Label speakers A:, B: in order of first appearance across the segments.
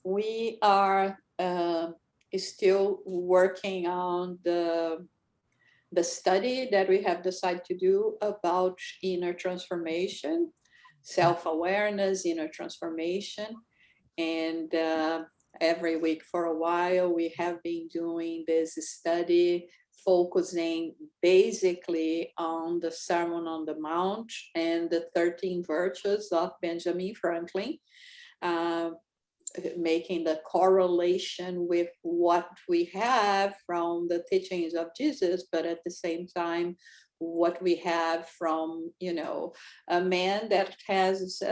A: we are still working on the study that we have decided to do about inner transformation, self-awareness, inner transformation. And every week for a while, we have been doing this study focusing basically on the Sermon on the Mount and the 13 virtues of Benjamin Franklin. Uh, Making the correlation with what we have from the teachings of Jesus, but at the same time, what we have from, a man that has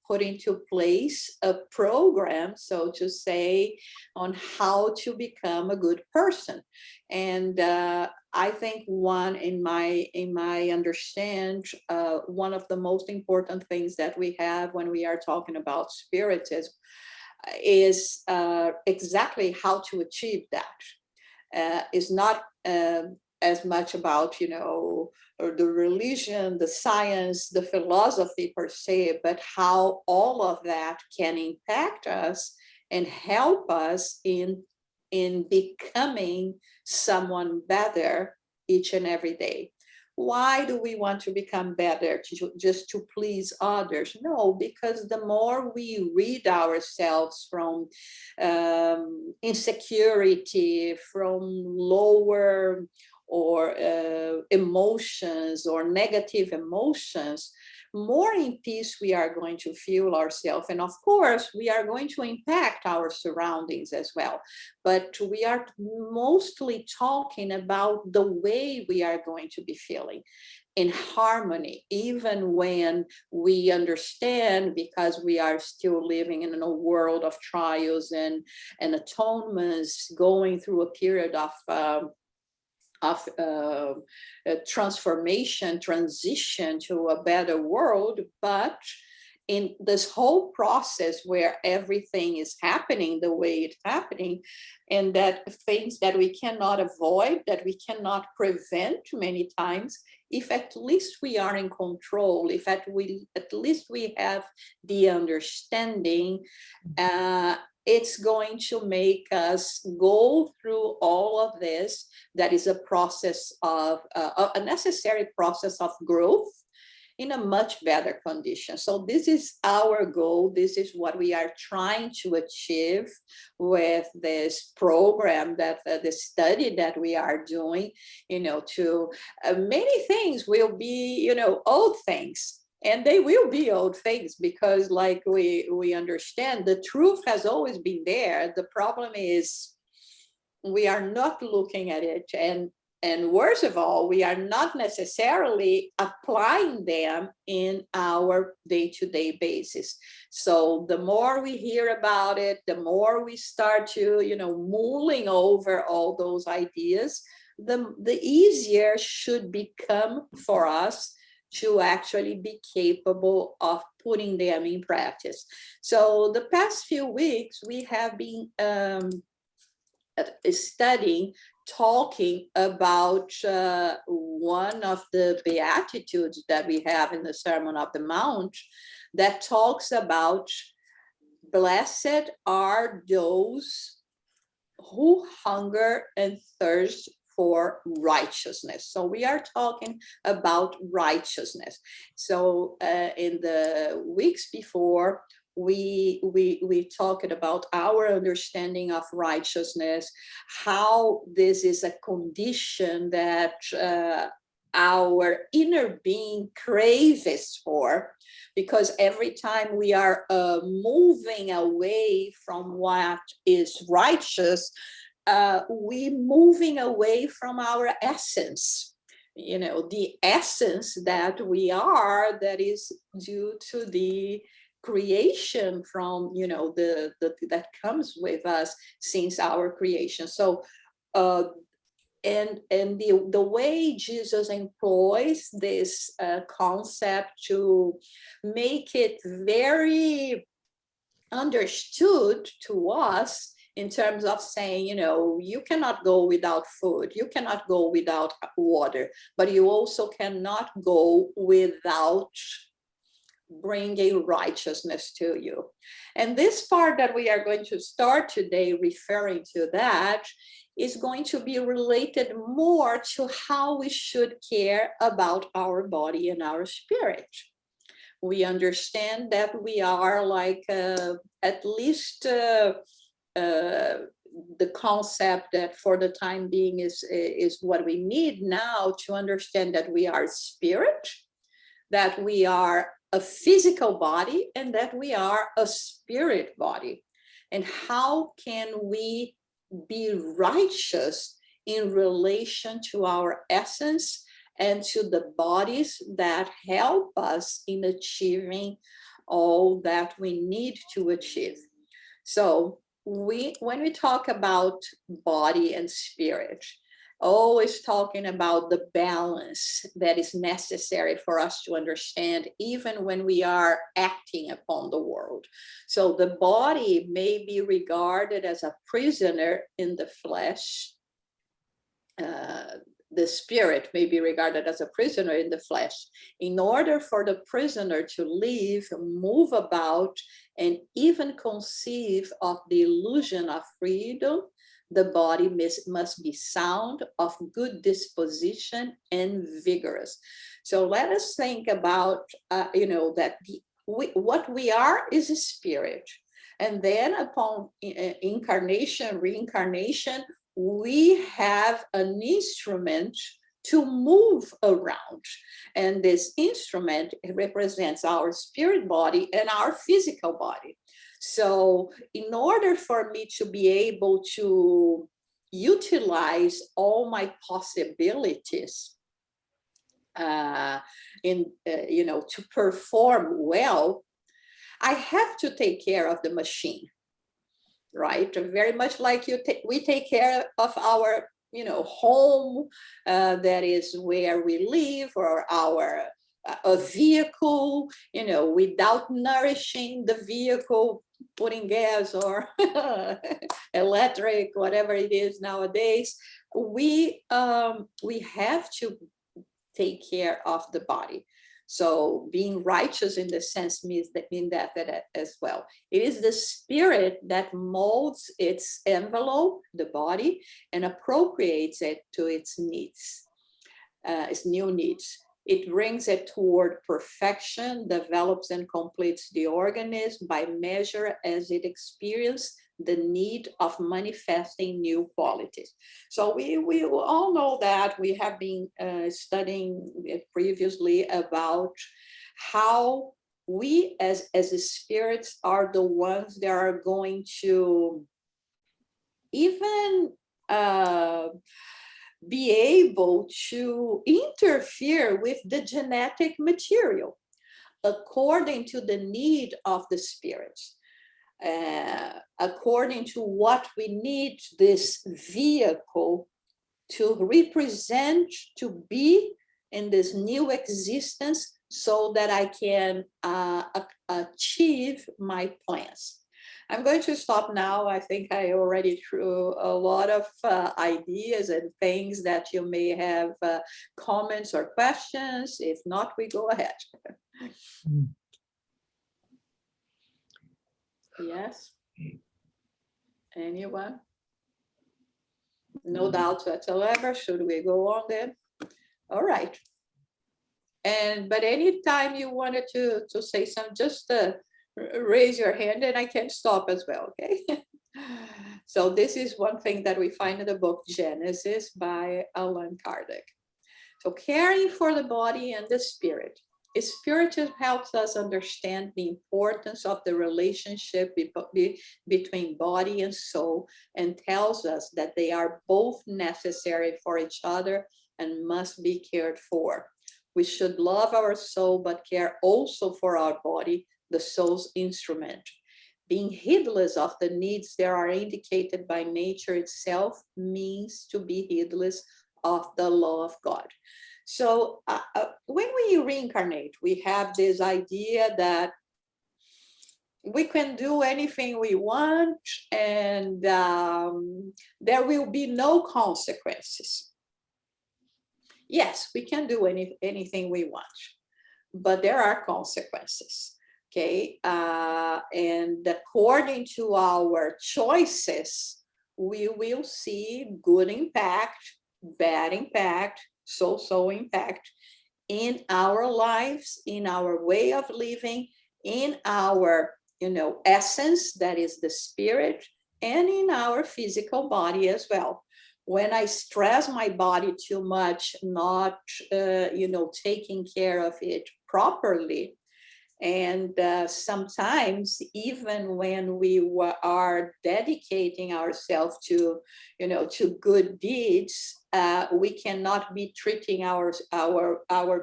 A: put into place a program, so to say, on how to become a good person. And I think in my understand, one of the most important things that we have when we are talking about spiritism is exactly how to achieve that. Is not as much about, or the religion, the science, the philosophy per se, but how all of that can impact us and help us in becoming someone better each and every day. Why do we want to become better? Just to please others? No, because the more we rid ourselves from insecurity, from lower or emotions or negative emotions, more in peace we are going to feel ourselves. And of course, we are going to impact our surroundings as well. But we are mostly talking about the way we are going to be feeling in harmony, even when we understand, because we are still living in a world of trials and atonements, going through a period of transformation, transition to a better world. But in this whole process where everything is happening the way it's happening, and that things that we cannot avoid, that we cannot prevent many times, if at least we are in control, if at least we have the understanding, it's going to make us go through all of this. That is a process of a necessary process of growth in a much better condition. So this is our goal. This is what we are trying to achieve with this program, that the study that we are doing. To many things will be, old things. And they will be old things, because like we understand, the truth has always been there. The problem is we are not looking at it. And worst of all, we are not necessarily applying them in our day-to-day basis. So the more we hear about it, the more we start to, mulling over all those ideas, the easier should become for us to actually be capable of putting them in practice. So the past few weeks, we have been studying, talking about one of the Beatitudes that we have in the Sermon on the Mount, that talks about blessed are those who hunger and thirst for righteousness. So we are talking about righteousness. So in the weeks before, we talked about our understanding of righteousness, how this is a condition that our inner being craves for, because every time we are moving away from what is righteous, we moving away from our essence, the essence that we are, that is due to the creation from, the that comes with us since our creation. So and the way Jesus employs this concept to make it very understood to us, in terms of saying, you cannot go without food, you cannot go without water, but you also cannot go without bringing righteousness to you. And this part that we are going to start today referring to that is going to be related more to how we should care about our body and our spirit. We understand that we are like at least the concept that for the time being is what we need now to understand that we are spirit, that we are a physical body, and that we are a spirit body. And how can we be righteous in relation to our essence and to the bodies that help us in achieving all that we need to achieve? So when we talk about body and spirit, always talking about the balance that is necessary for us to understand, even when we are acting upon the world. So the body may be regarded as a prisoner in the flesh. The spirit may be regarded as a prisoner in the flesh. In order for the prisoner to live, move about, and even conceive of the illusion of freedom, the body must be sound, of good disposition, and vigorous. So let us think about, that what we are is a spirit. And then upon incarnation, reincarnation, we have an instrument to move around. And this instrument represents our spirit body and our physical body. So in order for me to be able to utilize all my possibilities to perform well, I have to take care of the machine, right? Very much like we take care of our home, that is where we live, or our a vehicle, without nourishing the vehicle, putting gas or electric, whatever it is nowadays, we have to take care of the body. So being righteous in the sense means that as well. It is the spirit that molds its envelope, the body, and appropriates it to its needs, its new needs. It brings it toward perfection, develops and completes the organism by measure as it experiences the need of manifesting new qualities. So we all know that. We have been studying previously about how we as spirits are the ones that are going to even be able to interfere with the genetic material according to the need of the spirits. According to what we need this vehicle to represent, to be in this new existence, so that I can achieve my plans. I'm going to stop now. I think I already threw a lot of ideas and things that you may have comments or questions. If not, we go ahead. Yes? Anyone? No doubts whatsoever. Should we go on then? All right. But anytime you wanted to say something, just raise your hand and I can stop as well, okay? So this is one thing that we find in the book Genesis by Allan Kardec. So caring for the body and the spirit. Spiritism helps us understand the importance of the relationship between body and soul, and tells us that they are both necessary for each other and must be cared for. We should love our soul, but care also for our body, the soul's instrument. Being heedless of the needs that are indicated by nature itself means to be heedless of the law of God. So when we reincarnate, we have this idea that we can do anything we want, and there will be no consequences. Yes, we can do anything we want, but there are consequences. Okay, and according to our choices, we will see good impact, bad impact, so impact in our lives, in our way of living, in our, essence, that is the spirit, and in our physical body as well. When I stress my body too much, not, taking care of it properly, and sometimes even when we are dedicating ourselves to good deeds, we cannot be treating our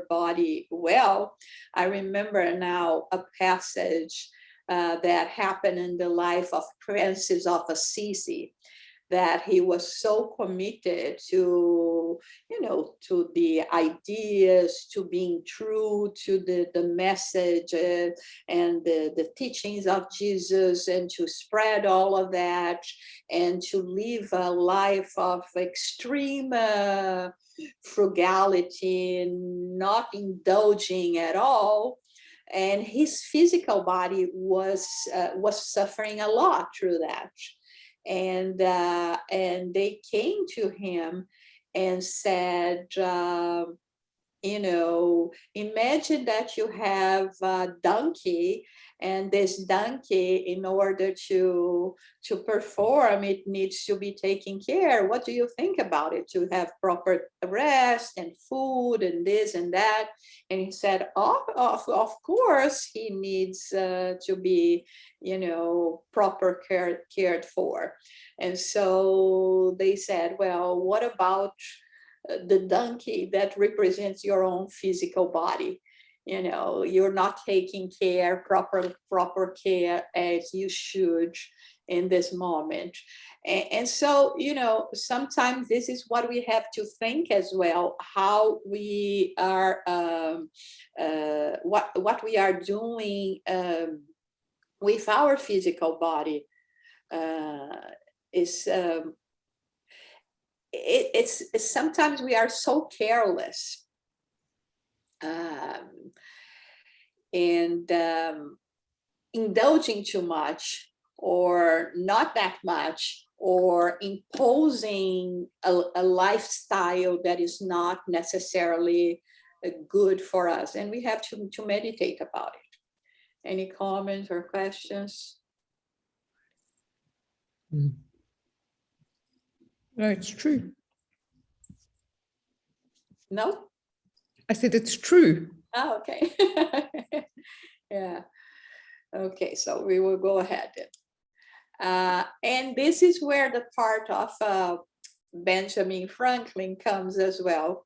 A: body well. I remember now a passage that happened in the life of Francis of Assisi, that he was so committed to, to the ideas, to being true to the message and the teachings of Jesus, and to spread all of that, and to live a life of extreme frugality, not indulging at all. And his physical body was suffering a lot through that. And they came to him and said, imagine that you have a donkey, and this donkey, in order to perform, it needs to be taken care. What do you think about it? To have proper rest and food and this and that. And he said, of course he needs to be, proper cared for. And so they said, well, what about the donkey that represents your own physical body? You're not taking proper care as you should in this moment. And so, sometimes this is what we have to think as well, how we are, what we are doing with our physical body is it's sometimes we are so careless, and indulging too much, or not that much, or imposing a lifestyle that is not necessarily good for us, and we have to meditate about it. Any comments or questions?
B: No, it's true.
A: No?
B: I said it's true.
A: Oh, okay. Yeah. Okay, so we will go ahead. And this is where the part of Benjamin Franklin comes as well.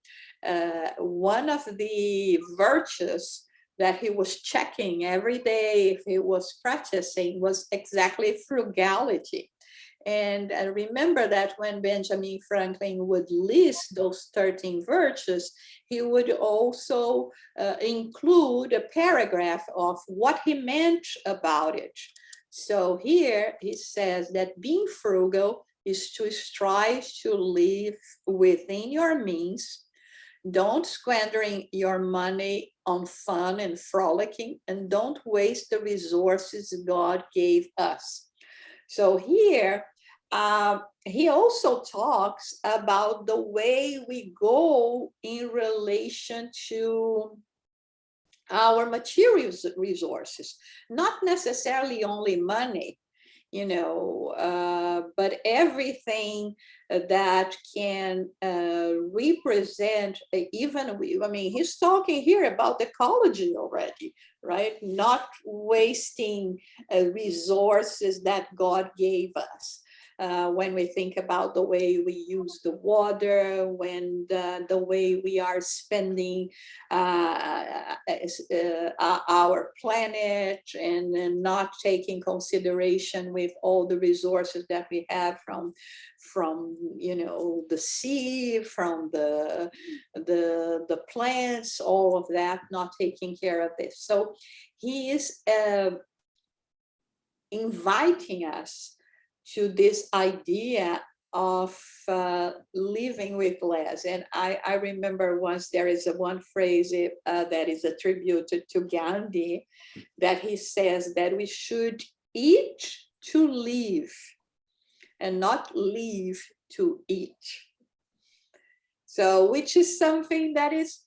A: One of the virtues that he was checking every day, if he was practicing, was exactly frugality. And remember that when Benjamin Franklin would list those 13 virtues, he would also include a paragraph of what he meant about it. So here he says that being frugal is to strive to live within your means. Don't squandering your money on fun and frolicking, and don't waste the resources God gave us. So here, he also talks about the way we go in relation to our material resources, not necessarily only money, but everything that can represent even, he's talking here about ecology already, right? Not wasting resources that God gave us. When we think about the way we use the water, when the way we are spending our planet, and not taking consideration with all the resources that we have from the sea, from the plants, all of that, not taking care of this. So he is inviting us to this idea of living with less. And I remember once there is one phrase that is attributed to Gandhi, that he says that we should eat to live and not live to eat. So, which is something that is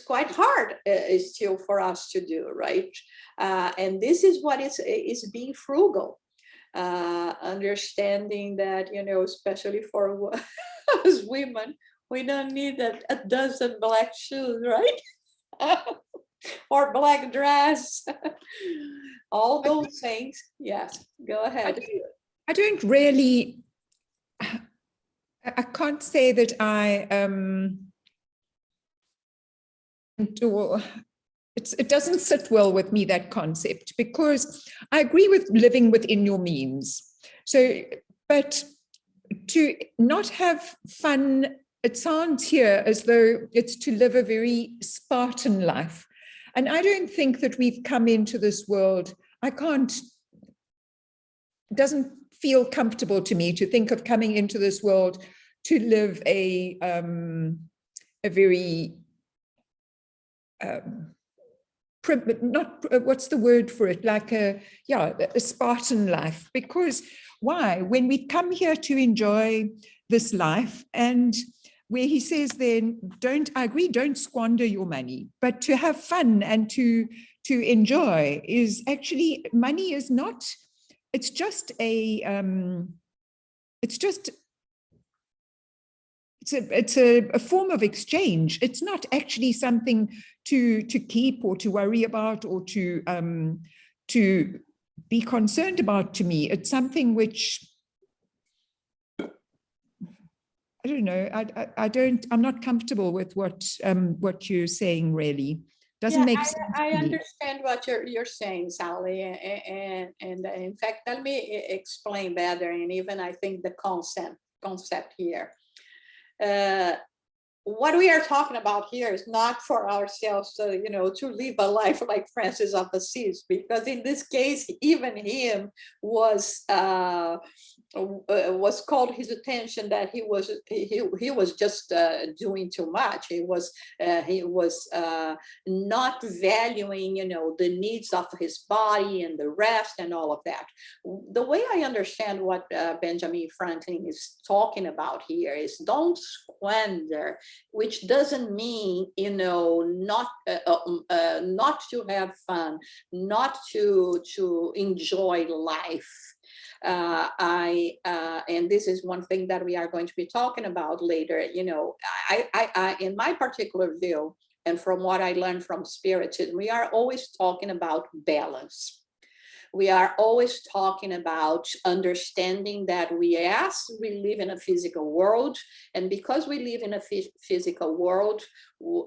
A: quite hard still for us to do, right? And this is what is being frugal. Understanding that, especially for us women, we don't need a dozen black shoes, right? Or black dress. All those things. Yes, go ahead.
B: I don't really, I can't say that I it doesn't sit well with me, that concept, because I agree with living within your means. So, but to not have fun, it sounds here as though it's to live a very Spartan life. And I don't think that we've come into this world, it doesn't feel comfortable to me to think of coming into this world to live a very not what's the word for it, like a Spartan life. Because why, when we come here to enjoy this life, and where he says then don't squander your money, but to have fun and to enjoy, is actually, money is not, it's just a it's a form of exchange. It's not actually something to keep or to worry about or to be concerned about. To me, it's something which, I don't know. I'm not comfortable with what you're saying. Really, doesn't make sense.
A: I understand what you're saying, Sally, and in fact, let me explain better. And even I think the concept here. What we are talking about here is not for ourselves, to live a life like Francis of Assisi, because in this case, even him was called his attention that he was just doing too much. He was not valuing, the needs of his body and the rest and all of that. The way I understand what Benjamin Franklin is talking about here is don't squander, which doesn't mean, not to have fun, not to enjoy life. And this is one thing that we are going to be talking about later. I in my particular view, and from what I learned from Spiritism, we are always talking about balance. We are always talking about understanding that we live in a physical world, and because we live in a physical world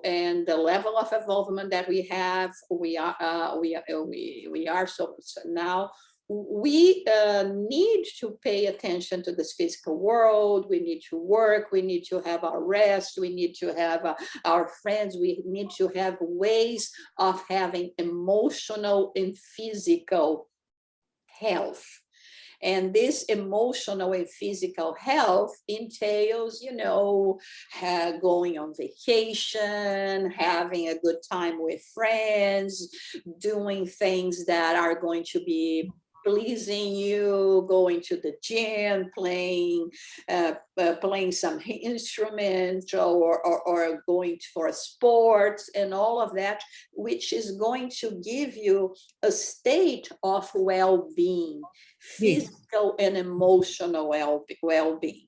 A: and the level of involvement that we have, we are so now. We need to pay attention to this physical world. We need to work. We need to have our rest. We need to have our friends. We need to have ways of having emotional and physical health. And this emotional and physical health entails, going on vacation, having a good time with friends, doing things that are going to be pleasing you, going to the gym, playing some instrument, or going for sports and all of that, which is going to give you a state of well-being, physical and emotional well-being.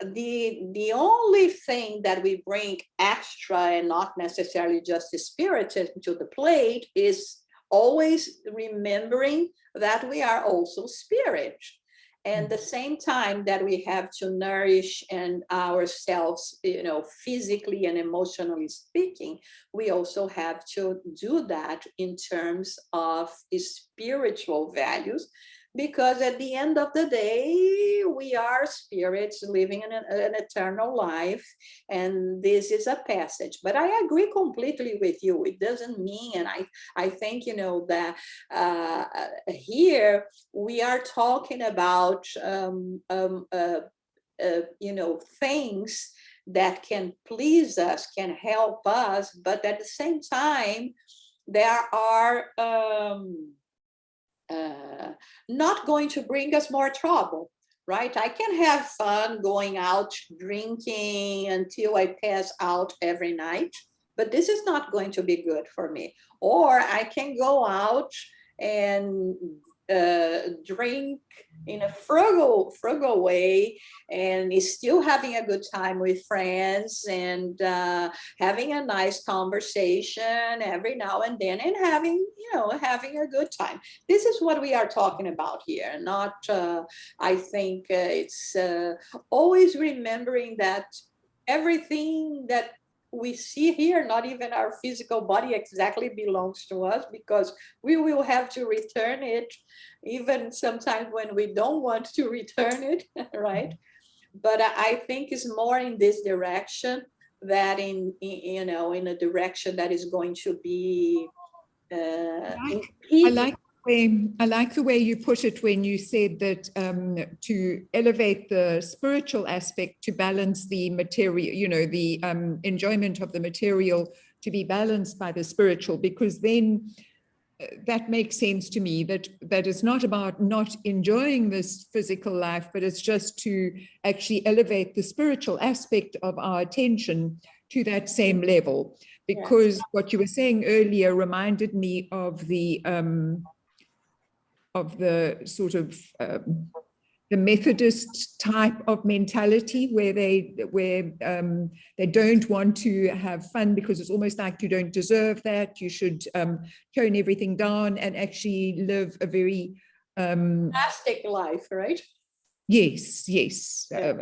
A: The only thing that we bring extra, and not necessarily just the spiritism, to the plate is always remembering that we are also spirit. And the same time that we have to nourish and ourselves, physically and emotionally speaking, we also have to do that in terms of spiritual values, because at the end of the day, we are spirits living in an eternal life, and this is a passage. But I agree completely with you. It doesn't mean, and I think, that here we are talking about things that can please us, can help us, but at the same time, there are not going to bring us more trouble, right? I can have fun going out drinking until I pass out every night, but this is not going to be good for me. Or I can go out and drink in a frugal way, and is still having a good time with friends, and having a nice conversation every now and then, and having a good time. This is what we are talking about here. Not I think it's always remembering that everything that we see here, not even our physical body exactly belongs to us, because we will have to return it, even sometimes when we don't want to return it, right? But I think it's more in this direction, that in a direction that is going to be
B: I like I like the way you put it when you said that to elevate the spiritual aspect to balance the material, the enjoyment of the material to be balanced by the spiritual, because then that makes sense to me, that is not about not enjoying this physical life, but it's just to actually elevate the spiritual aspect of our attention to that same level. Because yes, what you were saying earlier reminded me of the sort of the Methodist type of mentality, where they don't want to have fun because it's almost like you don't deserve that. You should tone everything down and actually live a very
A: monastic life, right?
B: Yes. Yeah.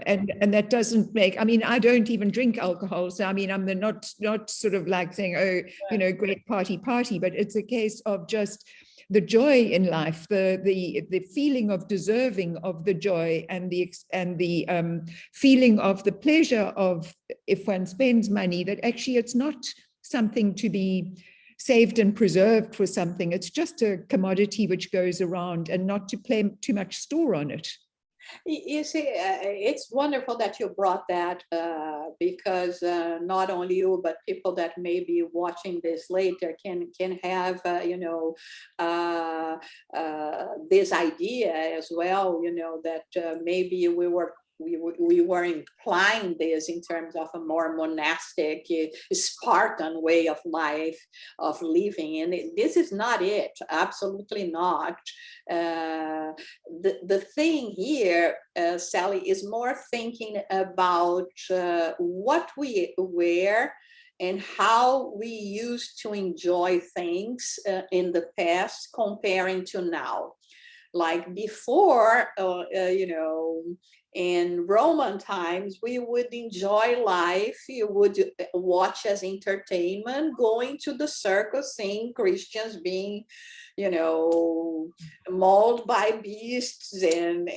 B: And that doesn't make, I mean, I don't even drink alcohol. So, I mean, I'm not sort of like saying, oh, right, great party, but it's a case of just the joy in life, the feeling of deserving of the joy, and the feeling of the pleasure of, if one spends money, that actually it's not something to be saved and preserved for something. It's just a commodity which goes around, and not to play too much store on it.
A: You see, it's wonderful that you brought that, because not only you, but people that may be watching this later can have, this idea as well, that maybe we were implying this in terms of a more monastic, Spartan way of life, of living, and this is not it. Absolutely not. The thing here, Sally, is more thinking about what we wear and how we used to enjoy things in the past comparing to now. Like before, in Roman times, we would enjoy life. You would watch as entertainment, going to the circus, seeing Christians being, mauled by beasts and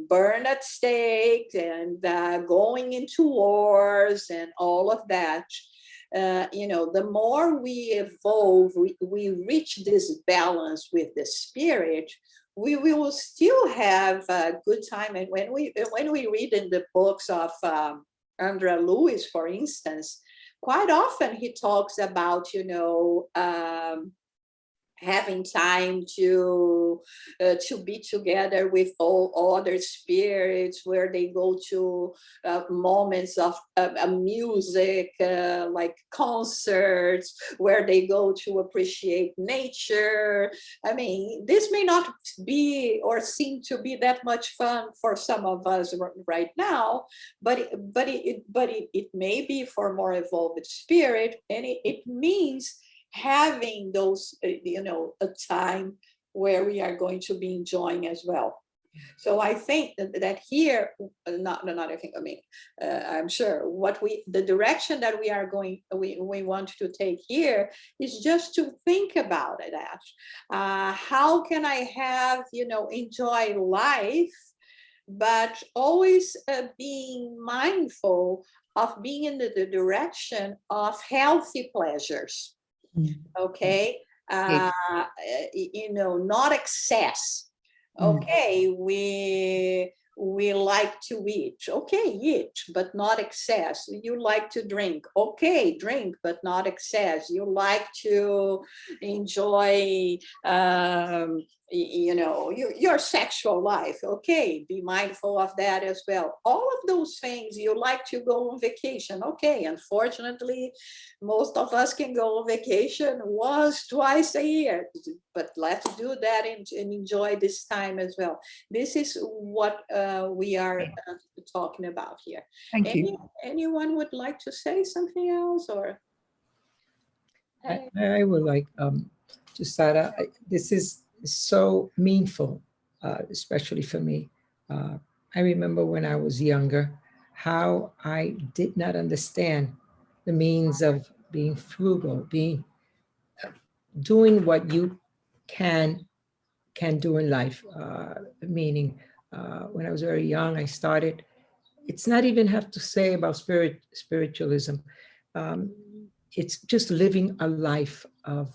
A: burned at stake, and going into wars and all of that. The more we evolve, we reach this balance with the spirit, we will still have a good time. And when we read in the books of Andrea Lewis, for instance, quite often he talks about, having time to be together with all other spirits, where they go to moments of music, like concerts, where they go to appreciate nature. I mean, this may not be or seem to be that much fun for some of us right now, but it may be for more evolved spirit, and it means having those, a time where we are going to be enjoying as well. So I think that here, I'm sure the direction that we are going, we want to take here is just to think about it. How can I have, enjoy life, but always being mindful of being in the direction of healthy pleasures. Okay, not excess. Okay, we we like to eat. Okay, eat, but not excess. You like to drink. Okay, drink, but not excess. You like to enjoy, your sexual life. Okay, be mindful of that as well. All of those things. You like to go on vacation. Okay, unfortunately, most of us can go on vacation once, twice a year, but let's do that and enjoy this time as well. This is what we are talking about here.
B: Thank you.
A: Anyone would like to say something else, or?
C: I would like, Jussara, this is so meaningful, especially for me. I remember when I was younger, how I did not understand the means of being frugal, doing what you can do in life. Meaning, when I was very young, I started. It's not even have to say about spiritualism. Um, it's just living a life of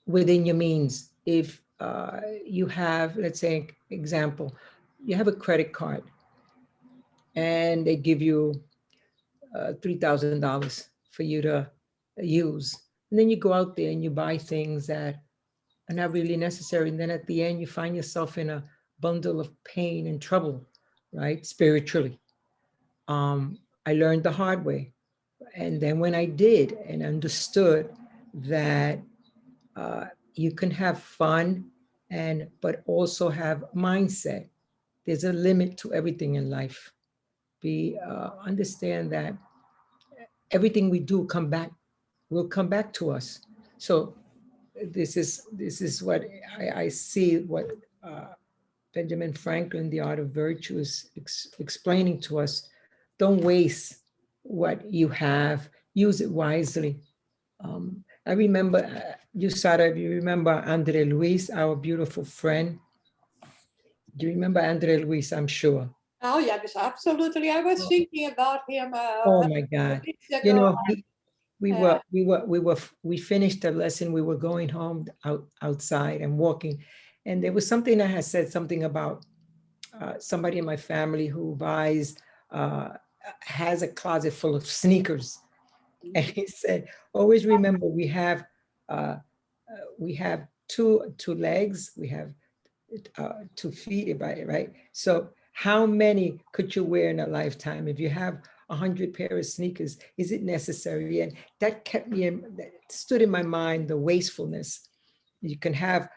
C: within your means. If you have, let's say, example, you have a credit card and they give you $3,000 for you to use, and then you go out there and you buy things that are not really necessary, and then at the end you find yourself in a bundle of pain and trouble, right? Spiritually. I learned the hard way. And then when I did and understood that you can have fun and but also have mindset. There's a limit to everything in life. We understand that everything we do will come back to us. So this is what I see what Benjamin Franklin, The Art of Virtue, is explaining to us. Don't waste what you have. Use it wisely. I remember, Jussara, if you remember Andre Luis, our beautiful friend. Do you remember Andre Luis? I'm sure.
A: Oh, yes, absolutely. I was thinking about him
C: Oh my God.
A: weeks
C: You
A: ago.
C: know, we finished the lesson. We were going home outside and walking. And there was something that had said something about somebody in my family who uh, has a closet full of sneakers. And he said, always remember uh, we have two legs, we have 2 feet, right? So how many could you wear in a lifetime? If you have 100 pair of sneakers, is it necessary? And that that stood in my mind, the wastefulness. You can have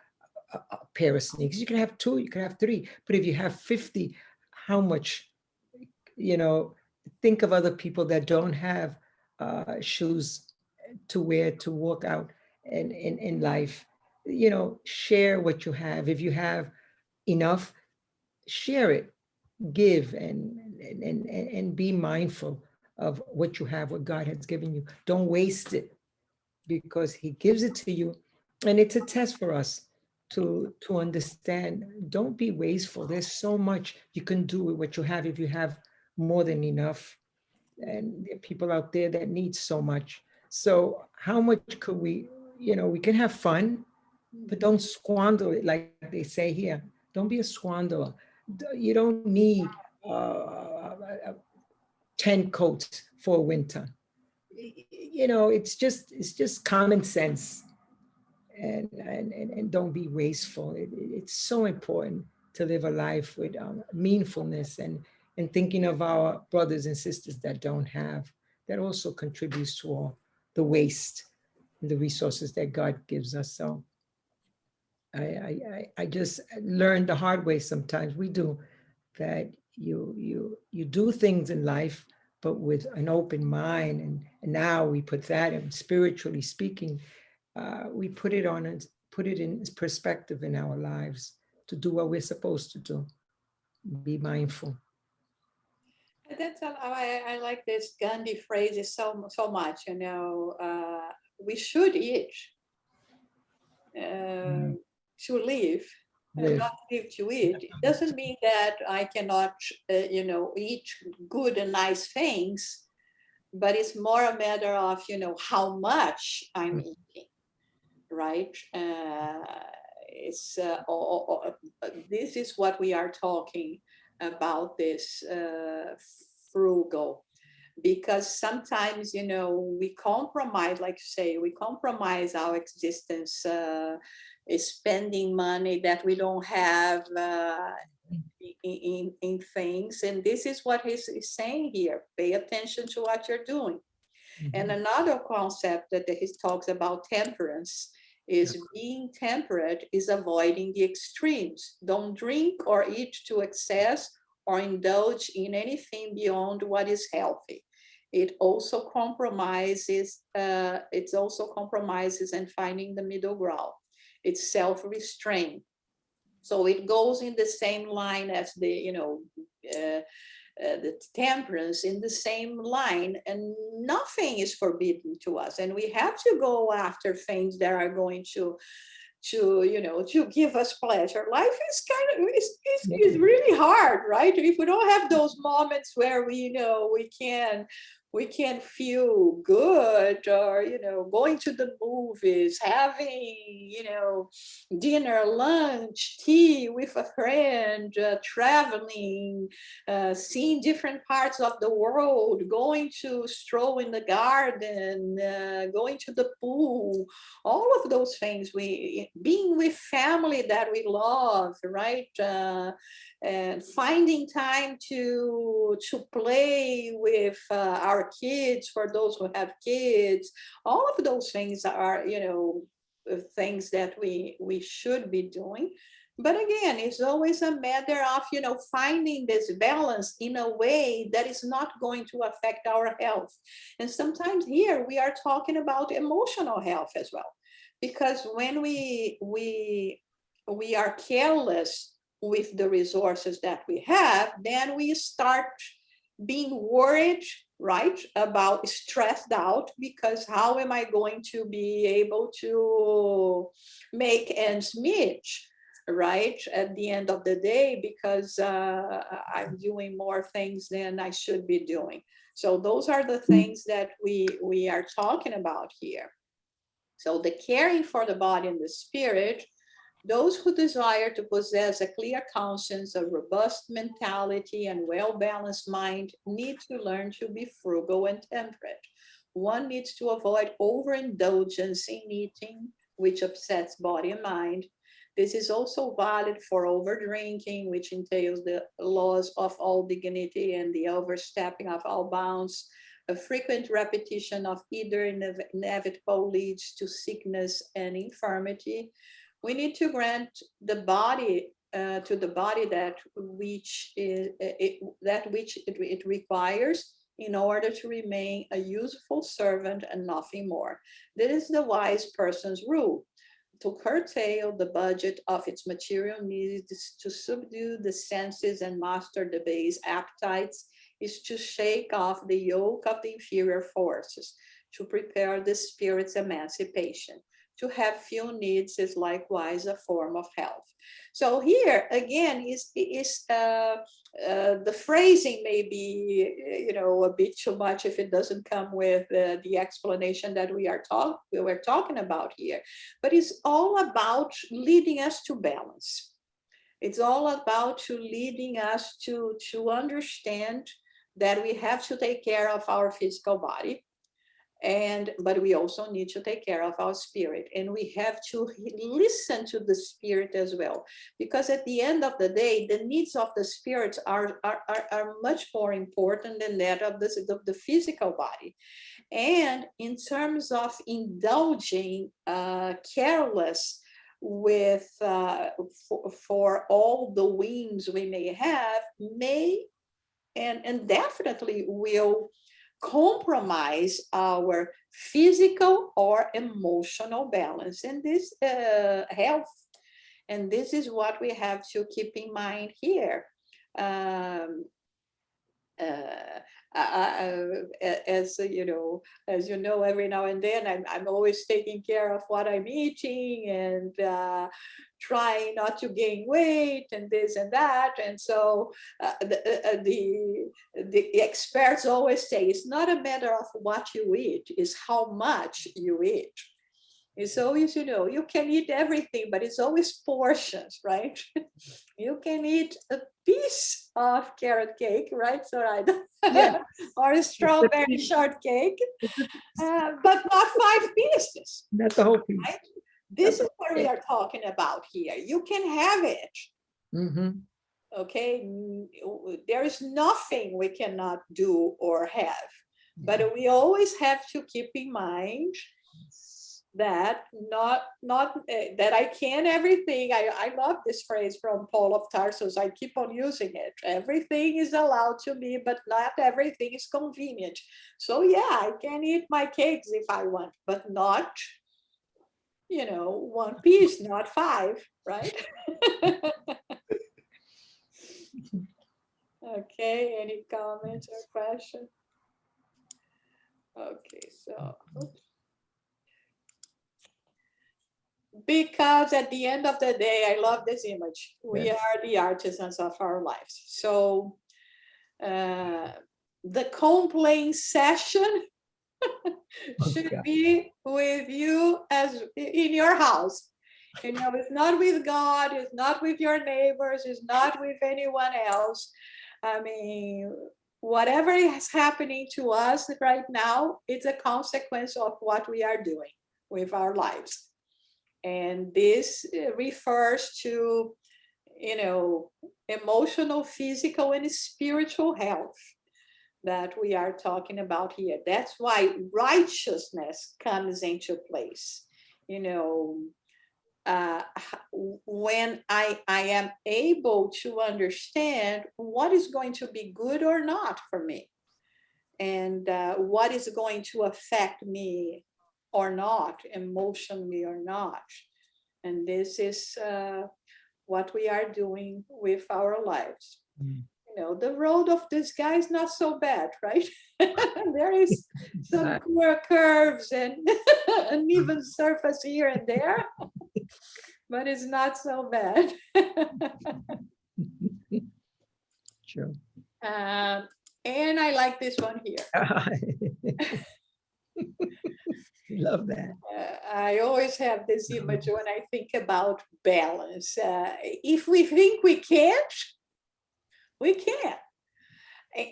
C: a pair of sneakers, you can have two, you can have three, but if you have 50, how much, you know, think of other people that don't have shoes to wear to walk out in life. Share what you have. If you have enough, share it, give, and be mindful of what you have, what God has given you. Don't waste it, because he gives it to you, and it's a test for us to understand. Don't be wasteful. There's so much you can do with what you have if you have more than enough. And there are people out there that need so much. So how much could we can have fun, but don't squander it, like they say here. Don't be a squanderer. You don't need uh, 10 coats for winter. It's just common sense. And don't be wasteful. It's so important to live a life with meaningfulness, and thinking of our brothers and sisters that don't have. That also contributes to all the waste and the resources that God gives us. So I just learned the hard way. Sometimes we do that. You do things in life, but with an open mind, and now we put that in, spiritually speaking, we put it on and put it in perspective in our lives to do what we're supposed to do. Be mindful.
A: I like this Gandhi phrase so much. We should eat
C: Mm.
A: to live, and
C: Live.
A: not live to eat. It doesn't mean that I cannot, eat good and nice things, but it's more a matter of, how much I'm eating, right? this is what we are talking about, this frugal, because sometimes, you know, we compromise, like you say, we compromise our existence, spending money that we don't have in things. And this is what he's saying here: pay attention to what you're doing. And another concept that he talks about, temperance, is being temperate is avoiding the extremes. Don't drink or eat to excess or indulge in anything beyond what is healthy. It also compromises. And finding the middle ground. It's self-restraint. So it goes in the same line as the, you know, the temperance, in the same line, and nothing is forbidden to us, and we have to go after things that are going to you know, to give us pleasure. Life is kind of is really hard, right? If we don't have those moments where we, you know, we can feel good, or, you know, going to the movies, having, you know, dinner, lunch, tea with a friend, traveling, seeing different parts of the world, going to stroll in the garden, going to the pool, all of those things, being with family that we love, right? And finding time to play with our kids, for those who have kids. All of those things are, you know, things that we should be doing. But again, it's always a matter of, you know, finding this balance in a way that is not going to affect our health. And sometimes here we are talking about emotional health as well, because when we are careless with the resources that we have, then we start being worried, right, about, stressed out, because how am I going to be able to make ends meet, right, at the end of the day, because I'm doing more things than I should be doing. So those are the things that we are talking about here. So the caring for the body and the spirit, those who desire to possess a clear conscience, a robust mentality, and well-balanced mind need to learn to be frugal and temperate. One needs to avoid overindulgence in eating, which upsets body and mind. This is also valid for overdrinking, which entails the loss of all dignity and the overstepping of all bounds. A frequent repetition of either inevitable leads to sickness and infirmity. We need to grant the body to the body that which it requires in order to remain a useful servant and nothing more. This is the wise person's rule: to curtail the budget of its material needs, to subdue the senses and master the base appetites, is to shake off the yoke of the inferior forces, to prepare the spirit's emancipation. To have few needs is likewise a form of health. So here again the phrasing may be, you know, a bit too much if it doesn't come with the explanation that we're talking about here. But it's all about leading us to balance. It's all about leading us to understand that we have to take care of our physical body, but we also need to take care of our spirit, and we have to listen to the spirit as well, because at the end of the day, the needs of the spirit are much more important than that of the physical body. And in terms of indulging careless with for all the whims we may have, may and definitely will compromise our physical or emotional balance and this health. And this is what we have to keep in mind here. As you know, every now and then I'm always taking care of what I'm eating and trying not to gain weight and this and that. And so the experts always say it's not a matter of what you eat, it's how much you eat. It's always, you can eat everything, but it's always portions, right? You can eat a piece of carrot cake, right? So
C: Yeah.
A: or a strawberry shortcake, but not 5 pieces,
C: Not the whole piece.
A: right? This is what we are talking about here. You can have it,
C: Mhm.
A: okay? There is nothing we cannot do or have, but we always have to keep in mind that that I can everything. I love this phrase from Paul of Tarsus. I keep on using it. Everything is allowed to me, but not everything is convenient. So yeah, I can eat my cakes if I want, but not, one piece, not 5, right? Okay, any comments or questions? Okay, so because at the end of the day, I love this image. We
C: Yes.
A: are the artisans of our lives. So the complaint session should
C: God.
A: be with you as in your house. It's not with God, it's not with your neighbors, it's not with anyone else. I mean, whatever is happening to us right now, it's a consequence of what we are doing with our lives. And this refers to, emotional, physical, and spiritual health that we are talking about here. That's why righteousness comes into place. Uh, when I am able to understand what is going to be good or not for me, and what is going to affect me or not, emotionally or not. And this is what we are doing with our lives.
C: Mm.
A: The road of this guy is not so bad, right? There is some curves and uneven surface here and there, but it's not so bad.
C: True.
A: And I like this one here.
C: Love that.
A: I always have this image when I think about balance. If we think we can't, we can't.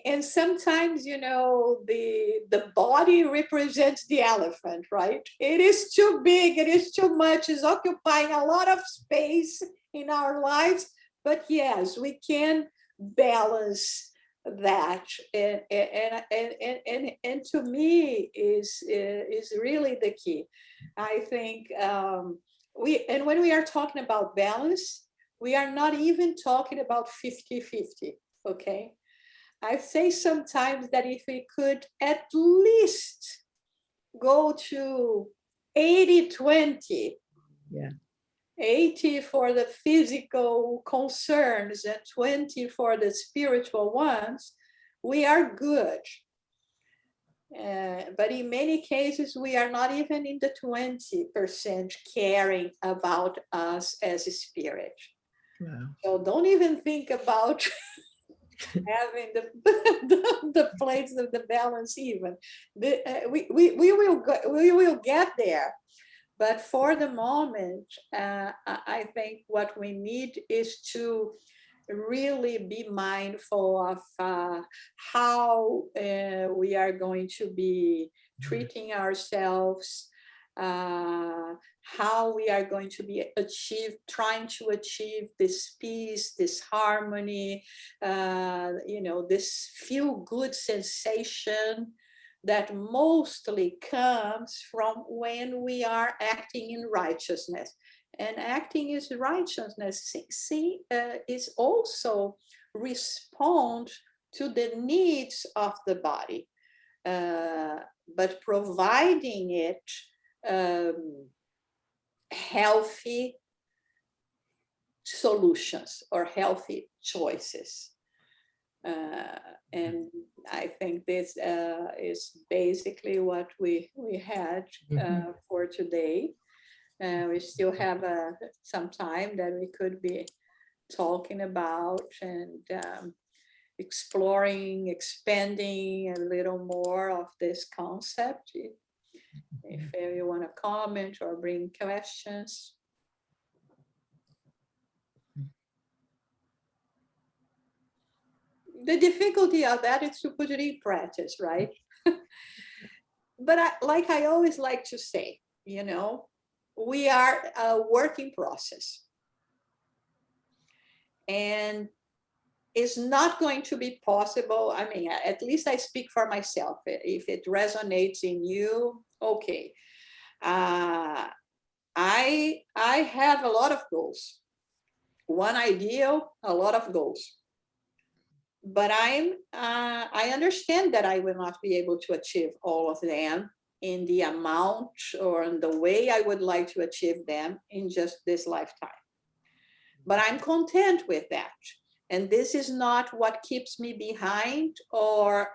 A: And sometimes, the body represents the elephant, right? It is too big, it is too much, it's occupying a lot of space in our lives. But yes, we can balance that. And to me is really the key. I think when we are talking about balance, we are not even talking about 50-50, okay? I say sometimes that if we could at least go to 80-20,
C: Yeah.
A: 80 for the physical concerns and 20 for the spiritual ones, we are good. But in many cases, we are not even in the 20% caring about us as a spirit.
C: Wow.
A: So don't even think about having the plates of the balance even. We will get there, but for the moment, I think what we need is to really be mindful of how we are going to be treating ourselves, how we are going to be trying to achieve this peace, this harmony, this feel-good sensation that mostly comes from when we are acting in righteousness. And acting is righteousness, is also respond to the needs of the body, but providing it healthy solutions or healthy choices. And I think this is basically what we had for today. We still have some time that we could be talking about and exploring, expanding a little more of this concept. If you want to comment or bring questions. The difficulty of that is to put it in practice, right? But like I always like to say, you know, we are a working process. And it's not going to be possible. I mean, at least I speak for myself. If it resonates in you, okay. I have a lot of goals. One ideal, a lot of goals. But I understand that I will not be able to achieve all of them in the amount or in the way I would like to achieve them in just this lifetime. But I'm content with that. And this is not what keeps me behind or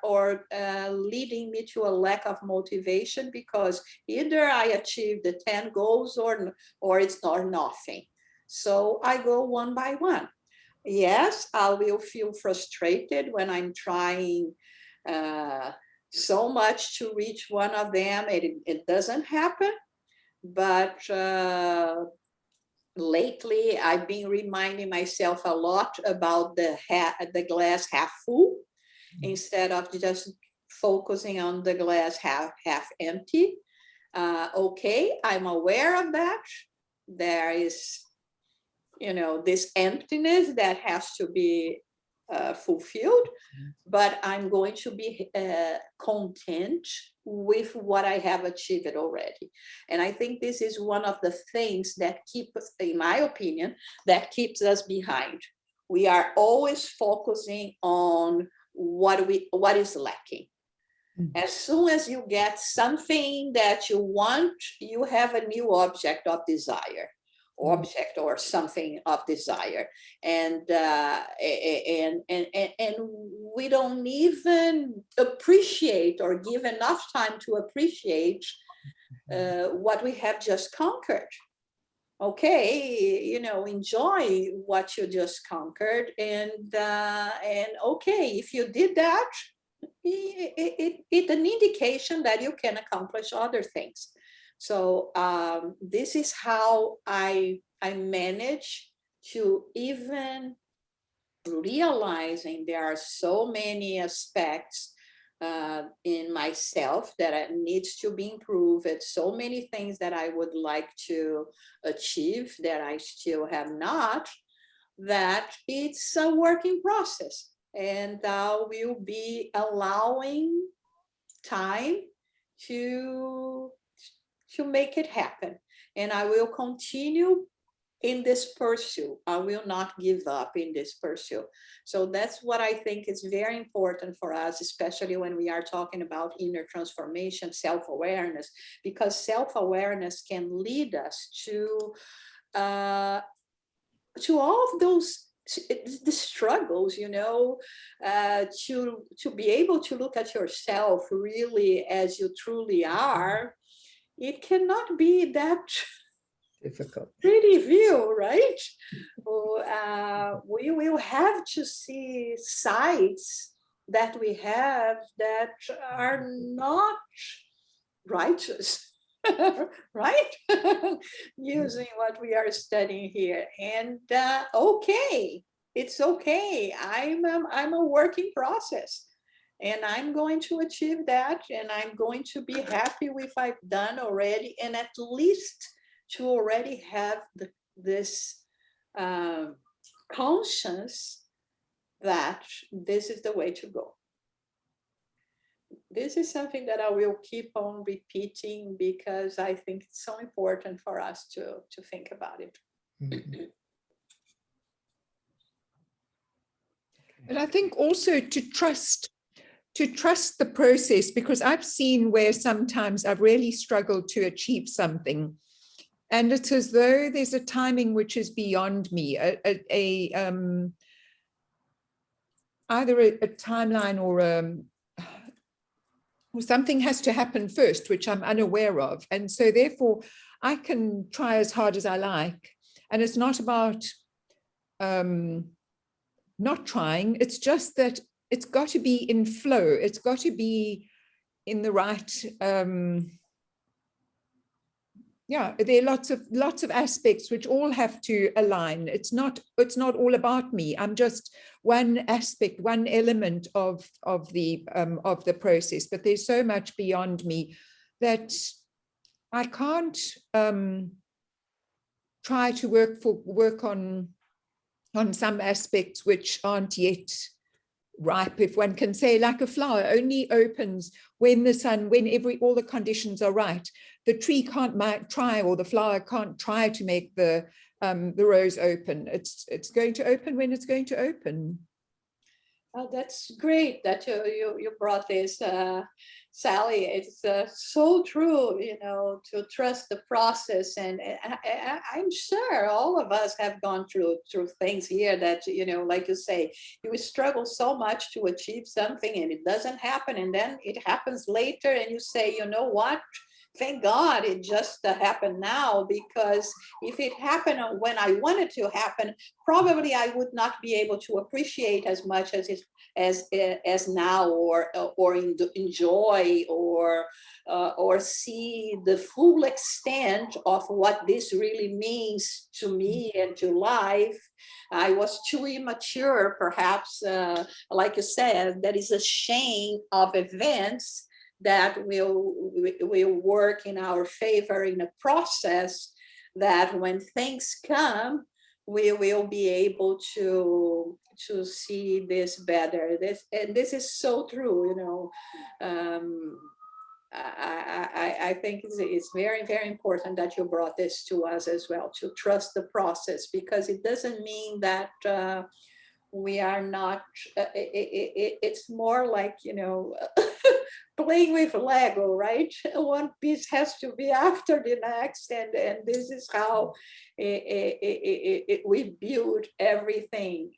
A: leading me to a lack of motivation, because either I achieve the 10 goals or it's not nothing. So I go one by one. Yes, I will feel frustrated when I'm trying so much to reach one of them. It doesn't happen, but lately I've been reminding myself a lot about the glass half full instead of just focusing on the glass half empty. Okay, I'm aware of that. There is, you know, this emptiness that has to be fulfilled, but I'm going to be content with what I have achieved already. And I think this is one of the things that keeps, in my opinion, that keeps us behind. We are always focusing on what is lacking. As soon as you get something that you want, you have a new object of desire. Object or something of desire, and we don't even appreciate or give enough time to appreciate what we have just conquered. Okay, you know, enjoy what you just conquered, and okay, if you did that, it's an indication that you can accomplish other things. So this is how I manage to even realizing there are so many aspects in myself that needs to be improved. So many things that I would like to achieve that I still have not, that it's a working process. And I will be allowing time to make it happen. And I will continue in this pursuit. I will not give up in this pursuit. So that's what I think is very important for us, especially when we are talking about inner transformation, self-awareness, because self-awareness can lead us to all of those the struggles, you know, to be able to look at yourself really as you truly are. It cannot be that
C: difficult.
A: Pretty view, right? We will have to see sides that we have that are not righteous, right? Using what we are studying here. And okay, it's okay. I'm a working process. And I'm going to achieve that. And I'm going to be happy with what I've done already. And at least to already have this conscience that this is the way to go. This is something that I will keep on repeating because I think it's so important for us to think about it.
C: Mm-hmm.
B: And I think also to trust the process, because I've seen where sometimes I've really struggled to achieve something. And it's as though there's a timing which is beyond me, either a timeline or something has to happen first, which I'm unaware of. And so therefore, I can try as hard as I like. And it's not about not trying. It's just that it's got to be in flow. It's got to be in the right yeah, there are lots of aspects which all have to align. It's not all about me. I'm just one aspect, one element of the process, but there's so much beyond me that I can't try to work on some aspects which aren't yet ripe, if one can say. Like a flower only opens when the sun, when all the conditions are right. The tree can't try, or the flower can't try to make the rose open. It's going to open when it's going to open.
A: Oh, that's great that you brought this, Sally. It's so true, to trust the process. And I'm sure all of us have gone through things here that, like you say, you struggle so much to achieve something and it doesn't happen. And then it happens later and you say, you know what? Thank God it just happened now, because if it happened when I wanted to happen, probably I would not be able to appreciate as much as now, or enjoy, or see the full extent of what this really means to me and to life. I was too immature, perhaps. Like you said, that is a chain of events that will work in our favor in a process, that when things come, we will be able to see this better. This is so true. I think it's very, very important that you brought this to us as well, to trust the process, because it doesn't mean that we are not, it's more like, playing with Lego, right? One piece has to be after the next, and this is how we build everything.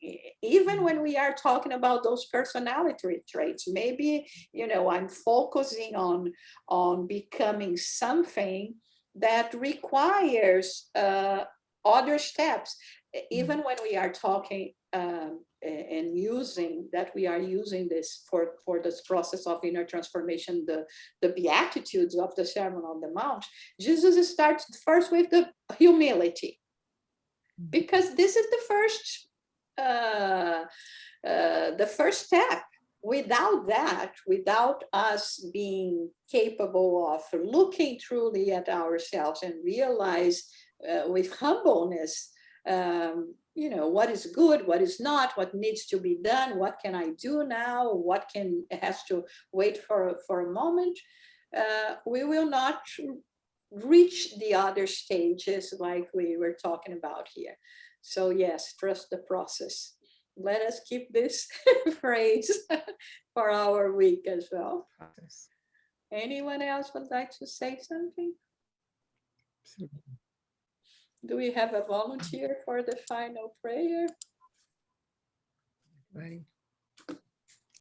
A: Even when we are talking about those personality traits, maybe, I'm focusing on becoming something that requires other steps. Even when we are talking and we are using this for this process of inner transformation, the Beatitudes of the Sermon on the Mount, Jesus starts first with the humility, because this is the first step. Without that, without us being capable of looking truly at ourselves and realize with humbleness, what is good, what is not, what needs to be done, what can I do now, what has to wait for a moment, we will not reach the other stages like we were talking about here. So yes, trust the process. Let us keep this phrase for our week as well. Anyone else would like to say something? Do we have a volunteer for the final prayer?
C: Right.